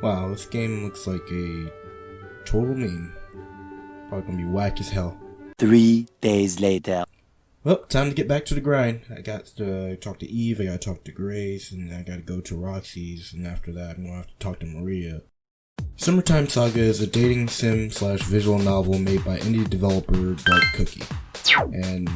Wow, this game looks like a total meme. Probably gonna be whack as hell. 3 days later. Well, time to get back to the grind. I got to talk to Eve, I gotta talk to Grace, and I gotta go to Roxy's, and after that I'm gonna have to talk to Maria. Summertime Saga is a dating sim / visual novel made by indie developer Dark Cookie, and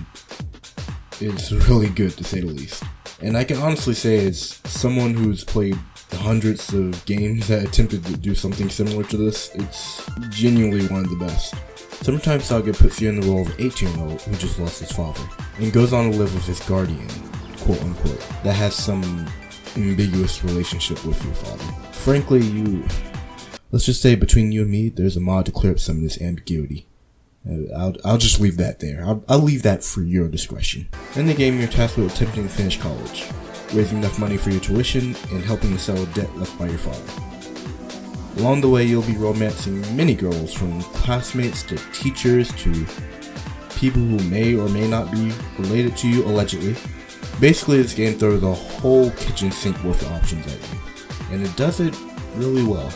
it's really good to say the least. And I can honestly say, as someone who's played hundreds of games that attempted to do something similar to this, it's genuinely one of the best. Summertime Saga puts you in the role of an 18-year-old who just lost his father, and goes on to live with his guardian, quote unquote, that has some ambiguous relationship with your father. Frankly, let's just say between you and me, there's a mod to clear up some of this ambiguity. I'll just leave that there. I'll leave that for your discretion. In the game, you're tasked with attempting to finish college, raising enough money for your tuition, and helping to settle debt left by your father. Along the way, you'll be romancing many girls, from classmates to teachers to people who may or may not be related to you, allegedly. Basically, this game throws a whole kitchen sink worth of options at you, and it does it really well.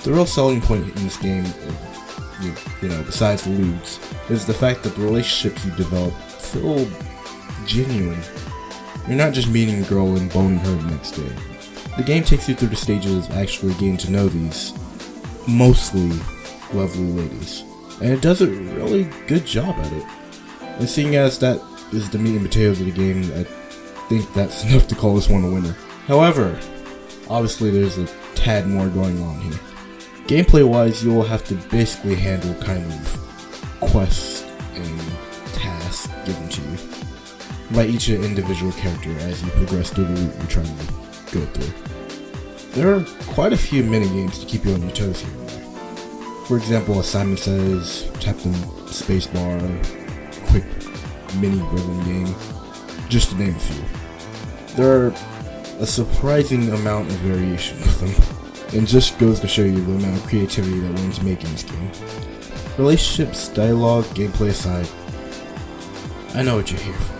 The real selling point in this game, besides the lewds, is the fact that the relationships you develop feel genuine. You're not just meeting a girl and boning her the next day. The game takes you through the stages of actually getting to know these mostly lovely ladies, and it does a really good job at it. And seeing as that is the meat and potatoes of the game, I think that's enough to call this one a winner. However, obviously there's a tad more going on here. Gameplay wise, you'll have to basically handle kind of quests and tasks given to you by each individual character as you progress through the route you're trying to go through. There are quite a few mini games to keep you on your toes here and there. For example, Assignment Says, tap the spacebar, quick mini rhythm game, just to name a few. There are a surprising amount of variation of them, and just goes to show you the amount of creativity that went into making this game. Relationships, dialogue, gameplay aside, I know what you're here for.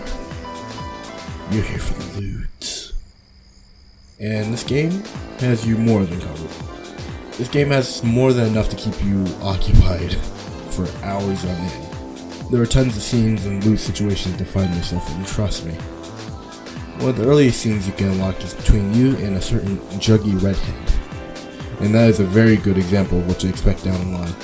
You're here for the lewds. And this game has you more than covered. This game has more than enough to keep you occupied for hours on end. There are tons of scenes and loot situations to find yourself in, trust me. One of the earliest scenes you can unlock is between you and a certain juggy redhead, and that is a very good example of what to expect down the line.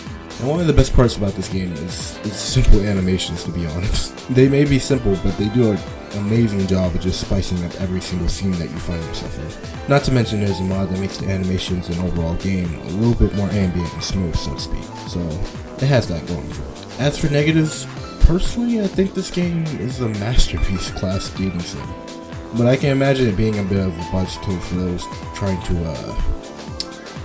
And one of the best parts about this game is simple animations, to be honest. They may be simple, but they do an amazing job of just spicing up every single scene that you find yourself in. Not to mention there's a mod that makes the animations and overall game a little bit more ambient and smooth, so to speak. So it has that going for it. As for negatives, personally I think this game is a masterpiece class dating sim. But I can imagine it being a bit of a bicycle for those trying to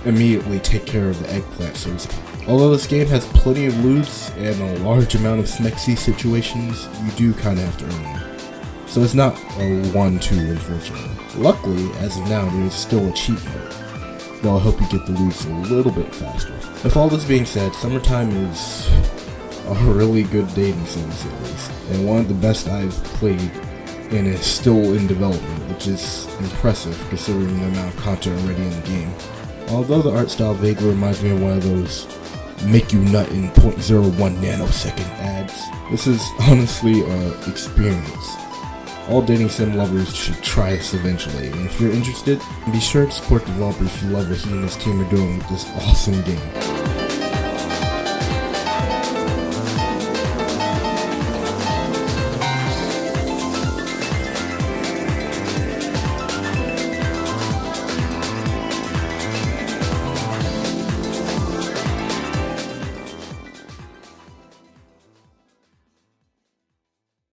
immediately take care of the eggplant, so to speak. Although this game has plenty of lewds and a large amount of smexy situations, you do kind of have to earn them. So it's not a 1-2, unfortunately. Luckily, as of now, there is still a cheat mode that'll help you get the lewds a little bit faster. With all this being said, Summertime is a really good dating sim series, and one of the best I've played, and is still in development, which is impressive considering the amount of content already in the game. Although the art style vaguely reminds me of one of those make you nut in 0.01 nanosecond ads, this is honestly an experience. All dating sim lovers should try this eventually, and if you're interested, be sure to support developers who love what he and his team are doing with this awesome game.